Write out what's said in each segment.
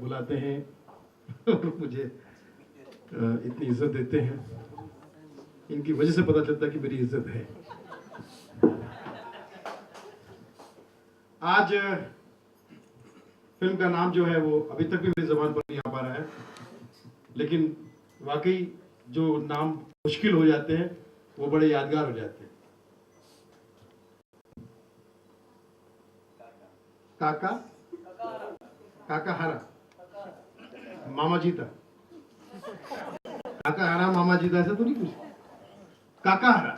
बुलाते हैं और मुझे इतनी इज्जत देते हैं। इनकी वजह से पता चलता है कि मेरी इज्जत है। आज फिल्म का नाम जो है वो अभी तक भी मेरी ज़बान पर नहीं आ पा रहा है, लेकिन वाकई जो नाम मुश्किल हो जाते हैं वो बड़े यादगार हो जाते हैं। काका काका हरा मामा जीता, काका हरा मामा जीता, ऐसा तो नहीं कुछ। काका हरा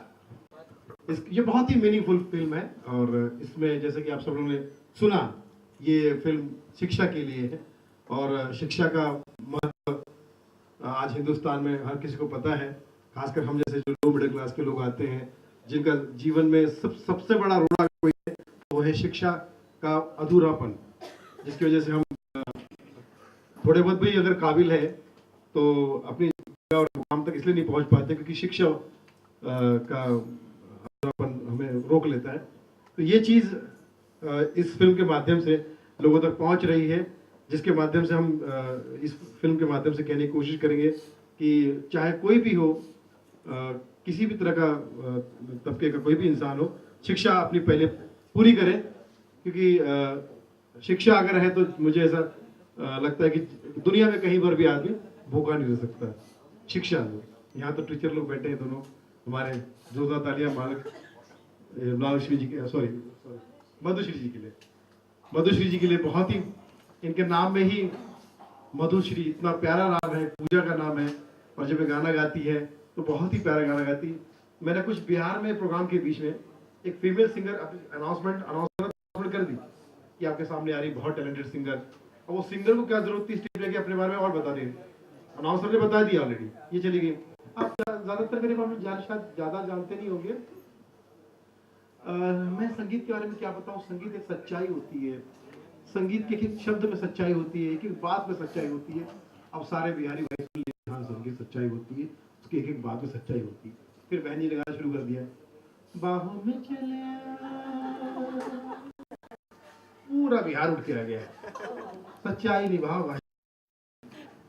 ये बहुत ही मीनिंगफुल फिल्म है और इसमें जैसे कि आप सब लोगों ने सुना, ये फिल्म शिक्षा के लिए है और शिक्षा का महत्व आज हिंदुस्तान में हर किसी को पता है। खासकर हम जैसे जो लो मिडिल क्लास के लोग आते हैं, जिनका जीवन में सबसे बड़ा रोड़ा कोई है तो वो है शिक्षा का अधूरापन, जिसकी वजह से हम थोड़े बहुत भी अगर काबिल है तो अपनी जगह और मुकाम तक इसलिए नहीं पहुंच पाते क्योंकि शिक्षा का अधूरापन हमें रोक लेता है। तो ये चीज़ इस फिल्म के माध्यम से लोगों तक पहुंच रही है, जिसके माध्यम से हम इस फिल्म के माध्यम से कहने की कोशिश करेंगे कि चाहे कोई भी हो, किसी भी तरह का तबके का कोई भी इंसान हो, शिक्षा अपनी पहले पूरी करें, क्योंकि शिक्षा अगर है तो मुझे ऐसा लगता है कि दुनिया में कहीं पर भी आदमी भूखा नहीं रह सकता। शिक्षा लो, यहाँ तो टीचर लोग बैठे हैं दोनों हमारे, जोरदार तालियां मालिक लालश्री जी के, सॉरी मधुश्री जी के लिए, मधुश्री जी के लिए। बहुत ही इनके नाम में ही मधुश्री, इतना प्यारा नाम है, पूजा का नाम है, और जब ये गाना गाती है तो बहुत ही प्यारा गाना गाती है। मैंने कुछ बिहार में प्रोग्राम के बीच में एक फीमेल सिंगर अनाउंसमेंट कर दी कि आपके सामने आ रही बहुत टैलेंटेड सिंगर, और वो सिंगर को क्या जरूरत थी स्टेज पे अपने बारे में और बता दें, अनाउंसर ने बता दिया ऑलरेडी, ये चली गई। आप ज्यादातर मेरे बारे में शायद ज्यादा जानते नहीं होंगे, मैं संगीत के बारे में क्या बताऊं। संगीत एक सच्चाई होती है, संगीत के एक शब्द में सच्चाई होती है, एक एक बात में सच्चाई होती है। अब सारे बिहारी भाई सुन लीजिए, हाँ संगीत सच्चाई होती है, उसकी एक एक बात में सच्चाई होती है। फिर बहन जी ने गाना शुरू कर दिया, बाहों में चले, पूरा बिहार उठ के आ गया, सच्चाई निभाओ भाई।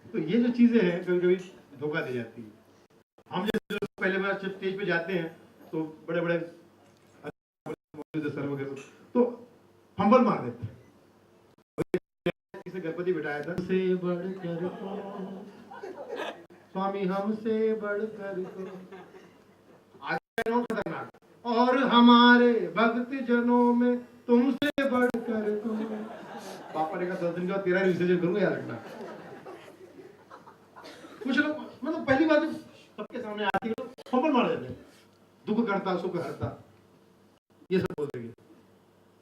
तो ये जो चीजें हैं कभी कभी धोखा दे जाती है। हम जैसे पहले बार जब स्टेज पे जाते हैं तो बड़े बड़े सर वगैरह तो फंबल मार देते हैं। गणपति बिठाया था, से बढ़कर स्वामी हमसे बढ़कर खतरनाक, और हमारे भक्त जनों में तुमसे बढ़कर तुम। पापा ने कहा 10 दिन का तेरा विसर्जन करूंगा, याद रखना। कुछ लोग मतलब पहली बार जब सबके सामने आती है फंबल मार देते हैं, दुख करता सुख हरता, ये सब बोल देंगे।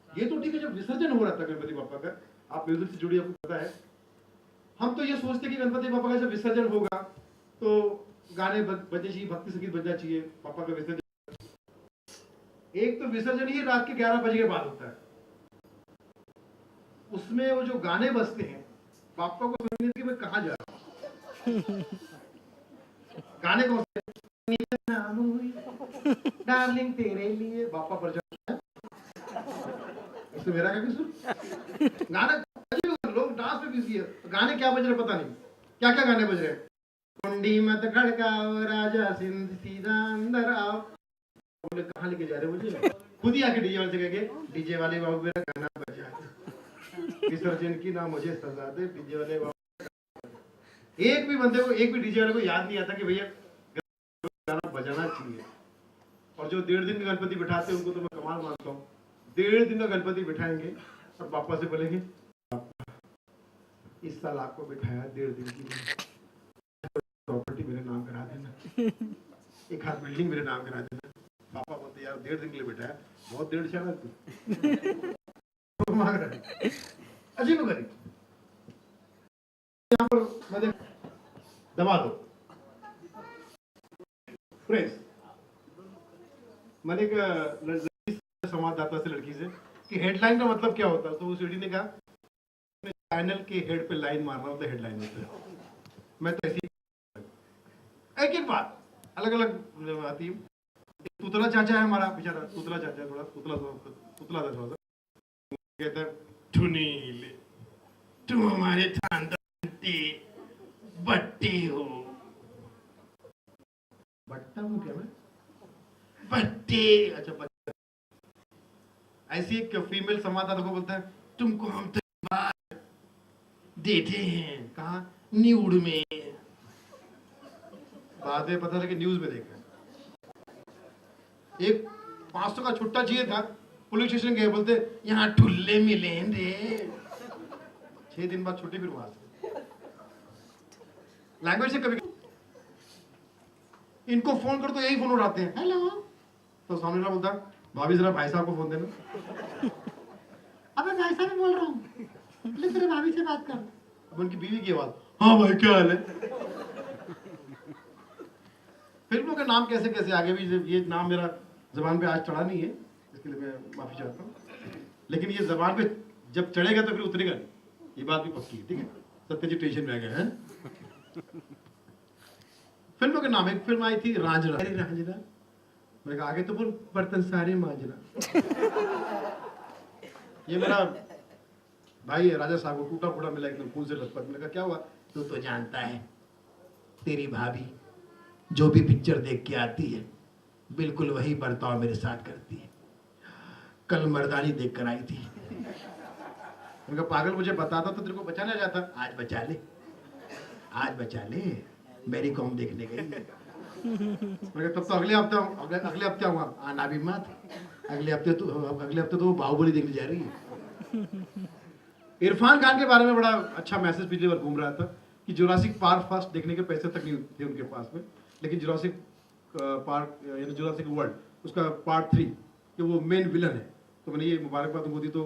ये तो ठीक है, जब विसर्जन हो रहा था गणपति बापा का, आप म्यूजिक से जुड़ी, आपको पता है, हम तो ये सोचते कि गणपति बापा का जब विसर्जन होगा तो गाने बजने चाहिए, भक्ति संगीत बजना चाहिए, पापा का विसर्जन। एक तो विसर्जन ही रात के 11 बजे के बाद होता है, उसमें वो जो गाने बजते हैं पापा को सुनने के मैं कहाँ जा रहा हूँ। गाने कौन से? डार्लिंग तेरे लिए, बापा पर जाता है, इसमें मेरा क्या कसूर? गाना लोग डांस में बिजी है, गाने क्या बज रहे पता नहीं, क्या क्या गाने बज रहे हैं। कुंडी मत खड़काओ राजा सिंध सीधा अंदर आओ, बोले कहाँ लेके जा रहे मुझे। खुद ही आके डीजे वाले से कहेंगे, डीजे वाले बाबू मेरा गाना बजा दे, विसर्जन की ना मुझे सजा दे, डीजे वाले बाबू। एक भी बंदे को, एक भी डीजे वाले को याद नहीं आता कि भैया गाना बजाना चाहिए। और जो 1.5 दिन का गणपति बिठाते हैं उनको तो मैं कमाल मानता हूँ। 1.5 दिन का गणपति बिठाएंगे और पापा से बोलेंगे इस साल आपको बिठाया 1.5 दिन की प्रॉपर्टी मेरे नाम करा देना, एक हाथ बिल्डिंग मेरे नाम करा देना। पापा बोलते यार 1.5 दिन के लिए बिठाया, बहुत 1.5 साल तू मांग रहा है, अजीब गरीब। यहाँ पर दबा दो फ्रेंड्स। मैंने एक संवाददाता से, लड़की से, कि हेडलाइन का मतलब क्या होता है, तो उस लड़की ने कहा चैनल के हेड पे लाइन मारना होता है, हेडलाइन होता है। मैं तो ऐसी एक एक बात अलग अलग आती है। तुतला चाचा है हमारा, बेचारा तुतला चाचा, थोड़ा तुतला था थोड़ा सा, कहता है तुम हमारे बट्टी हूँ। बट्टा हूँ क्या मैं? बट्टी। अच्छा बट्टा। ऐसी एक फीमेल संवाददाता को बोलता है, तुमको हम तो बार देखे हैं। कहा? न्यूड में। बाद में पता लगा कि न्यूज में देखा। एक 500 का छुट्टा चाहिए था, पुलिस स्टेशन गए, बोलते यहाँ ठुल्ले मिले रे। 6 दिन बाद छुट्टी, फिर वहां से लैंग्वेज से कभी इनको फोन कर तो यही फोन उड़ाते हैं, हेलो। तो सामने वाला बोलता, भाभी जरा भाई साहब को फोन देना। अबे भाई साहब बोल रहा हूँ, प्लीज तेरे भाभी से बात कर। अब उनकी बीवी की आवाज, हाँ भाई क्या हाल है। फिल्मों के नाम कैसे कैसे आगे भी, ये नाम मेरा जबान पे आज चढ़ा नहीं है, इसके लिए मैं माफी चाहता हूँ, लेकिन ये जबान पे जब चढ़ेगा तो फिर उतरेगा नहीं, ये बात भी पक्की है, ठीक है। सत्यजीत टेंशन में आ गया है। फिल्मों के नाम, एक फिल्म आई थी रांझना। अरे रांझना, मैंने कहा आगे तो बोल, बर्तन सारे मांझना। ये मेरा भाई है राजा साहब को टूटा फूटा मिला एकदम फूल से लथपथ। मैंने कहा क्या हुआ? तू तो जानता है तेरी भाभी जो भी पिक्चर देख के आती है बिल्कुल वही बर्ताव मेरे साथ करती है। कल मर्दानी देख कर आई थी। उनका पागल, मुझे बताता तो तेरे को बचाने आ जाता। आज बचा ले, आज बचा ले। मेरी कॉम देखने गई। तब तो अगले हफ्ते आऊंगा। आना भी मत। अगले हफ्ते तो वो बाहुबली देखने जा रही है। इरफान खान के बारे में बड़ा अच्छा मैसेज पिछली बार घूम रहा था कि जुरासिक पार्क फर्स्ट देखने के पैसे तक नहीं थे उनके पास में, लेकिन जुरासिक पार्क यानी जुरासिक वर्ल्ड उसका पार्ट 3 कि वो मेन विलन है। तो मैंने ये मुबारकबाद उनको दी, तो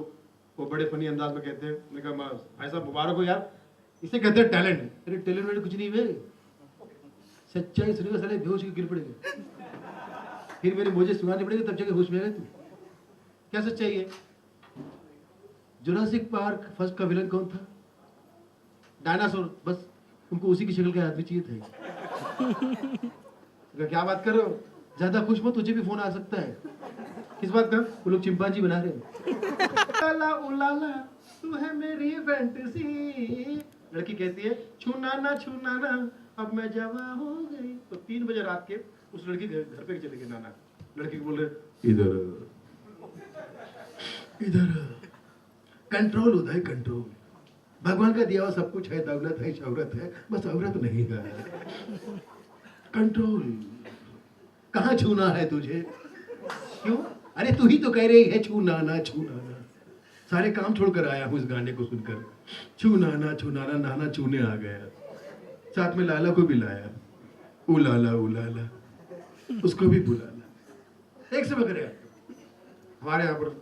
वो बड़े फनी अंदाज में कहते हैं, मैंने कहा भाई साहब मुबारक हो यार, इसे कहते हैं टैलेंट। अरे टैलेंट में कुछ नहीं है, सच्चाई सुनेगा साले बेहोश के गिर पड़ेगा, फिर मेरे मुझे सुनानी पड़ेगी तब जाके होश में आएगा तू। क्या सच्चाई है? जुरासिक पार्क फर्स्ट का विलन कौन था? डायनासोर। बस उनको उसी की शक्ल का आदमी चाहिए था। क्या बात कर रहे हो, ज्यादा खुश मत, तुझे भी फोन आ सकता है। किस बात का? वो लोग चिंपांजी बना रहे हैं। उलाला उलाला तू है मेरी फैंटेसी। लड़की कहती है छूना ना अब मैं जवा हो गई। तो 3 बजे रात के उस लड़की घर पे चले गए नाना। लड़की को बोल रहे इधर कंट्रोल उदय कंट्रोल। भगवान का दिया हुआ सब कुछ है, दौलत है, शौहरत है, बस औरत नहीं है। कंट्रोल। कहाँ छूना है तुझे? क्यों? अरे तू ही तो कह रही है छूना ना। सारे काम छोड़कर आया हूँ इस गाने को सुनकर। छूना ना नाना छूने आ गया, साथ में लाला को भी लाया। उलाला उसको भी बुलाना। एक समय करेगा हमारे यहाँ पर।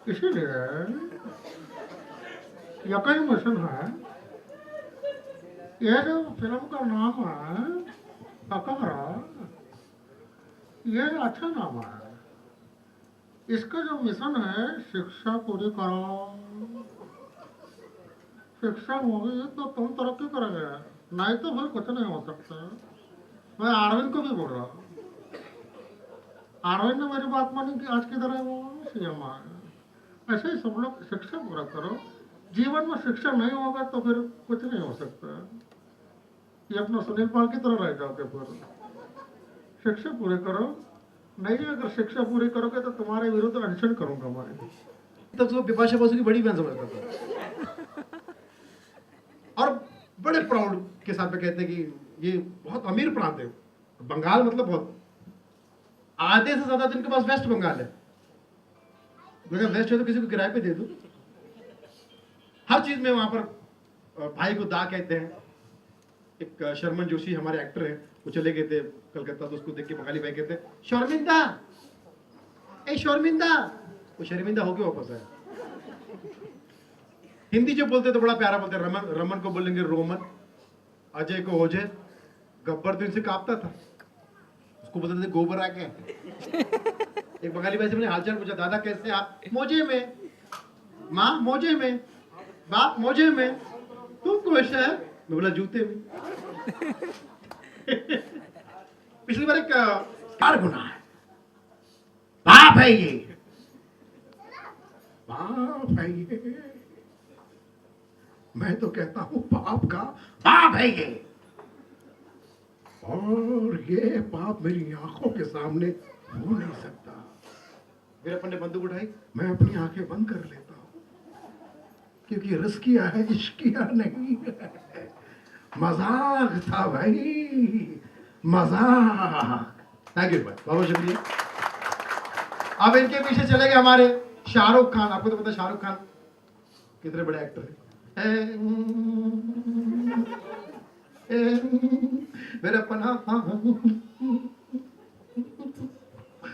इसीलिए यकीन मिशन है, ये जो फिल्म का नाम है अकबरा, ये अच्छा नाम है। इसका जो मिशन है शिक्षा पूरी करो। शिक्षा होगी तो तुम तरक्की करोगे, नहीं तो फिर कुछ नहीं हो सकता। मैं अरविंद को भी बोल रहा हूँ, अरविंद ने मेरी बात मानी कि आज की तरह वो सीएम आए। ऐसे ही सब लोग शिक्षा पूरा करो। जीवन में शिक्षा नहीं होगा तो फिर कुछ नहीं हो सकता। ये अपना सुनील पाल की तरह रह जाओगे। फिर शिक्षा पूरी करो, नहीं अगर शिक्षा पूरी करोगे तो तुम्हारे विरुद्ध अनशन करूंगा मैं। तब तो बिपाशा बसु की बड़ी बहन समझता था, और बड़े प्राउड के साथ में कहते हैं कि ये बहुत अमीर प्रांत है बंगाल, मतलब बहुत आधे से ज्यादा जिनके पास वेस्ट बंगाल है। अगर वेस्ट है तो किसी को किराए पे दे दो। हर चीज में वहां पर भाई को दा कहते हैं। एक शर्मन जोशी हमारे एक्टर हैं, वो चले गए थे कलकत्ता, तो उसको देख के बंगाली भाई कहते हैं शर्मिंदा, ए शर्मिंदा। वो शर्मिंदा होके वापस आया। हिंदी जो बोलते तो बड़ा प्यारा बोलते, रमन को बोलेंगे रोमन, अजय को ओजय, गब्बर तो इनसे कांपता था, उसको बोलते थे गोबर आ गया। एक बंगाली भाई से मैंने हालचाल पूछा, दादा कैसे आप? मोजे में, माँ मोजे में, बाप मोजे में, तुम कैसे है? मैं बोला जूते में। पिछली बार एक कार गुना है, पाप है ये। बाप है ये, मैं तो कहता हूं बाप का बाप है ये, और ये पाप मेरी आंखों के सामने हो नहीं सकता। फिर अपन ने बंदूक उठाई, मैं अपनी आंखें बंद कर लेता हूं, क्योंकि रिस्क किया है, इश्क किया नहीं है। मजाक था भाई, मजाक। थैंक यू भाई, बहुत शुक्रिया। अब इनके पीछे चले गए हमारे शाहरुख खान। आपको तो पता है शाहरुख खान कितने बड़े एक्टर हैं। मेरा पना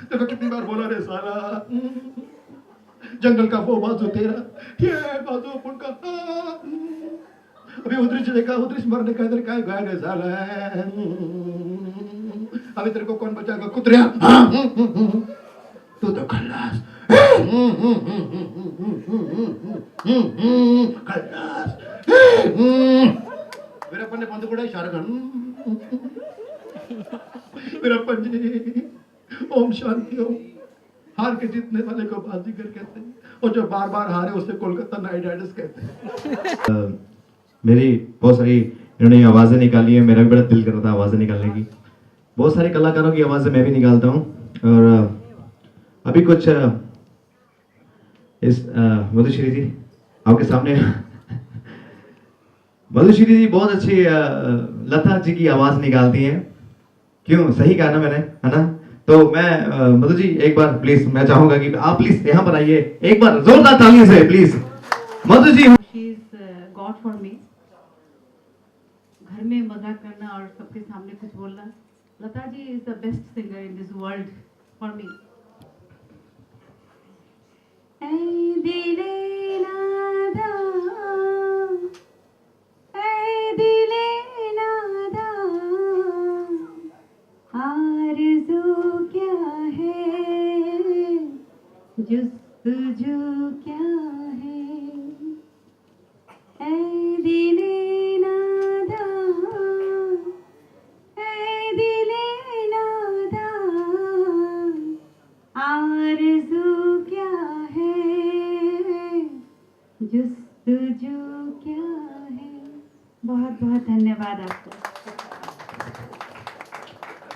देखो कितनी बार बोला रे साला, जंगल का वो बाजू तेरा, ये बाजू उनका, अभी उधर चले का, उधर मरने का, इधर का गाय रे साला, अभी तेरे को कौन बचाएगा कुतरिया, तू तो खल्लास, खल्लास। मेरा अपन ने बंदूक उठाई, शाहरुख खान, मेरा अपन जी ओम शांति ओम। हार के जीतने वाले को बाजीगर कहते हैं, और जो बार बार हारे उसे कोलकाता नाइट राइडर्स कहते हैं। मेरी बहुत सारी इन्होंने आवाज़ें निकाली है, मेरा भी बड़ा दिल कर रहा था आवाज़ें निकालने की। बहुत सारे कलाकारों की आवाज़ें मैं भी निकालता हूँ, और अभी कुछ इस मधुश्री जी आपके सामने। मधुश्री जी बहुत अच्छी लता जी की आवाज़ निकालती हैं। क्यों, सही कहा ना मैंने, है ना? तो मैं मधु जी एक बार प्लीज, मैं चाहूंगा कि आप प्लीज यहाँ पर आइए, एक बार जोरदार तालियों से please Madhu ji. She is god for me. घर में मजाक करना और सबके सामने कुछ बोलना, Lata ji is the best singer in this world for me. ऐ दिले नादा, ऐ दिले नादा, आरज़ू क्या है, जुस्तजू क्या है, ऐ दिले नादा, ऐ दिले नादा, आरज़ू क्या है, जुस्तजू क्या है। बहुत बहुत धन्यवाद आपको।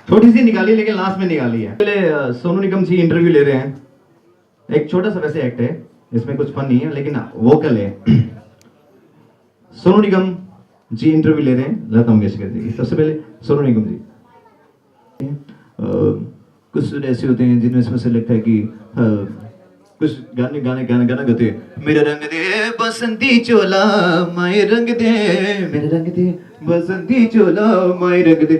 थोड़ी सी निकाली लेकिन लास्ट में निकाली है। पहले सोनू निगम जी इंटरव्यू ले रहे हैं। एक छोटा सा वैसे एक्ट है, इसमें कुछ फन नहीं है लेकिन वोकल है। सोनू निगम जी इंटरव्यू ले रहे हैं लता मंगेशकर जी की। सबसे पहले सोनू निगम जी, कुछ सुर ऐसे होते हैं जिनमें इसमें से लगता है कि कुछ गाने गाते हैं। मेरा रंग दे बसंती चोला माए रंग दे, मेरा रंग दे बसंती चोला माए रंग दे।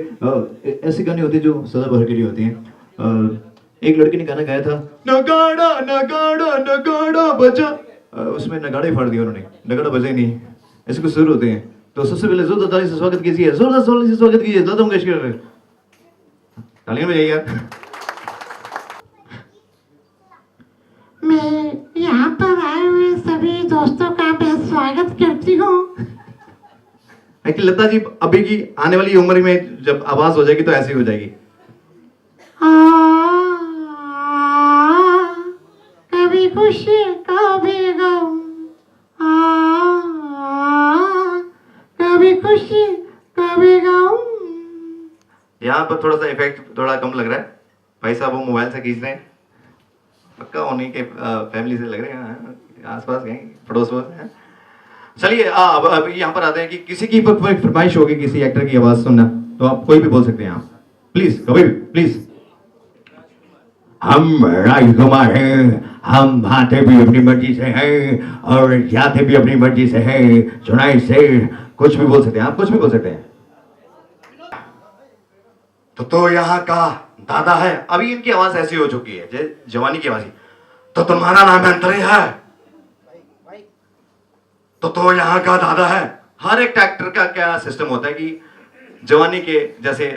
ऐसे गाने होते हैं जो सदाबहार के लिए होते हैं। एक लड़के ने गाना गाया था, नगाड़ा नगाड़ा नगाड़ा बजा, उसमें नगाड़े फाड़ दिया उन्होंने, नगाड़ा बजा ही नहीं। ऐसे कुछ सुर होते हैं। तो सबसे पहले जोरदार ताली से स्वागत कीजिए, जोरदार ताली से स्वागत कीजिए लता मंगेशकर। तालियां बजाइए यार। मैं यहाँ पर आए हुए सभी दोस्तों का मैं स्वागत करती हूँ। एक्चुअली लता जी अभी की आने वाली उम्र में जब आवाज हो जाएगी तो ऐसी हो जाएगी। कभी खुशी कभी गम, कभी खुशी कभी गम। यहाँ पर थोड़ा सा इफेक्ट थोड़ा कम लग रहा है, भाई साहब वो मोबाइल से खींच रहे हैं, पक्का उन्हीं के फैमिली से लग रहे हैं, आसपास कहीं पड़ोस में। चलिए अब यहाँ पर आते हैं कि किसी की फरमाइश होगी किसी एक्टर की आवाज सुनना, तो आप कोई भी बोल सकते हैं आप, प्लीज कभी भी प्लीज। हम राजकुमार हैं, हम आते भी अपनी मर्जी से हैं और जाते भी अपनी मर्जी से हैं, चुनाई से कुछ भी बोल सकते हैं आप, कुछ भी बोल सकते हैं। तो यहाँ का दादा है, अभी इनकी आवाज ऐसी हो चुकी है जैसे जवानी की आवाज। तो तुम्हारा नाम अंतरे है, तो यहाँ का दादा है। हर एक एक्टर का क्या सिस्टम होता है कि जवानी के जैसे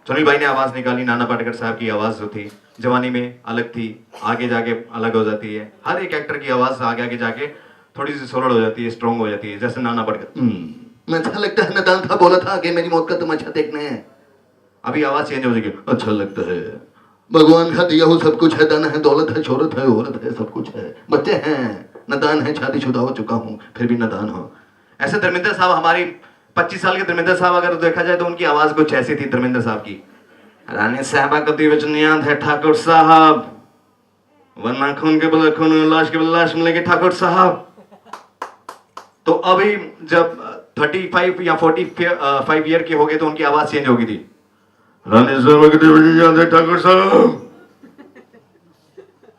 सुनील भाई ने आवाज निकाली, नाना पाटेकर साहब की आवाज जो थी जवानी में अलग थी, आगे जाके अलग हो जाती है। हर एक एक्टर की आवाज आगे आगे जाके थोड़ी सी सोलड़ हो जाती है, स्ट्रॉन्ग हो जाती है। जैसे नाना पाटेकर, अच्छा लगता है नदान था बोला था कि मेरी मौत का तमाशा देखना है, अभी आवाज चेंज हो जाएगी, अच्छा लगता है भगवान का दिया हो सब कुछ है, धन है, दौलत है, शोहरत है, औरत है, सब कुछ है, बच्चे हैं, नादान है, शादीशुदा हो चुका हूँ फिर भी नादान हो। ऐसे धर्मेंद्र साहब, हमारी 25 साल के धर्मेंद्र साहब अगर देखा जाए तो उनकी आवाज कुछ ऐसी थी धर्मेंद्र साहब की। रानी साहबा को दी वचन याद है ठाकुर साहब, वरना खून के बदले खून, लाश के बदले लाश मिलेगी ठाकुर साहब। तो अभी जब 35 या 45 ईयर के हो गए तो उनकी आवाज चेंज हो गई थी। रानी साहबा को दी वचन याद है ठाकुर साहब,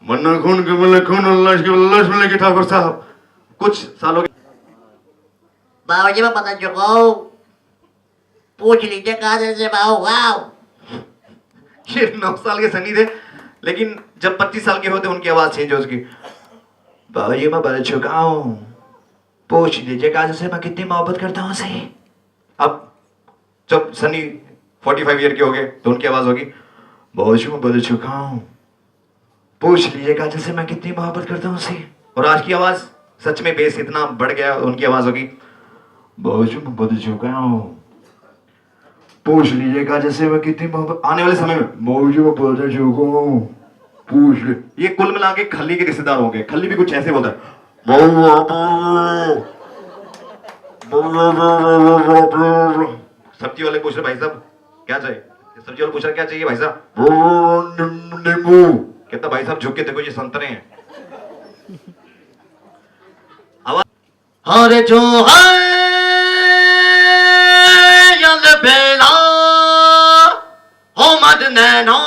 वरना खून के बदले खून, लाश के बदले लाश मिलेगी ठाकुर साहब। कुछ सालों के बाबू जी मैं बता चुका हूँ, पूछ लीजिए कहा से बाबू। वाओ, ये 9 साल के सनी थे, लेकिन जब 25 साल के होते उनकी आवाज चेंज हो चुकी। बाबा जी मैं बदल चुका हूँ, पूछ लीजिए काजल से मैं कितनी मोहब्बत करता हूँ उसे। अब जब सनी 45 ईयर के हो गए तो उनकी आवाज होगी, बाबा जी मैं बदल चुका हूँ, पूछ लीजिए काजल से मैं कितनी मोहब्बत करता हूँ उसे। और आज की आवाज सच में बेस इतना बढ़ गया, उनकी आवाज होगी, बाबा जी मैं बदल चुका हूँ, पूछ लीजिएगा जैसे मैं कितनी मोहब्बत। आने वाले समय में मौजू में बोलते चुका पूछ ले। ये कुल मिला के खल्ली के रिश्तेदार हो गए। खल्ली भी कुछ ऐसे बोलता है, सब्जी वाले पूछ रहे भाई साहब क्या चाहिए, सब्जी वाले पूछ रहे क्या चाहिए भाई साहब, नींबू। कहता भाई साहब झुक के देखो ये संतरे हैं। अरे जो है बेला हो मद नैनो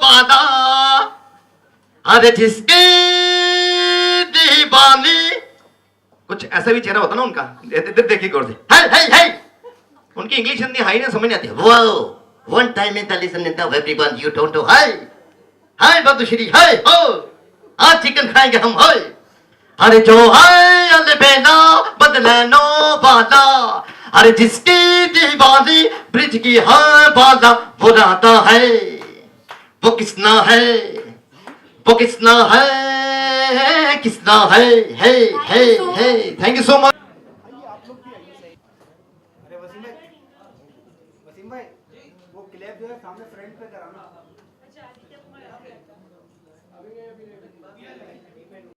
बादा, अरे जिसकी दीवानी। कुछ ऐसा भी चेहरा होता ना उनका, देखिए गौर से। Hey! उनकी इंग्लिश हिंदी हाई ना समझ नहीं आती। Whoa! One time in the listen of everyone you don't know. Hi, Badushri, hi, हो। आज चिकन खाएंगे हम, हो। अरे जो है अलबेला बदलैनो वाला, अरे जिसकी दीवानी ब्रिज की है बाला, वो राता है, वो किसना है, वो किसना है, किसना है। Thank you so much. Waseem भाई वो क्लिप जो है सामने फ्रंट पे कराना।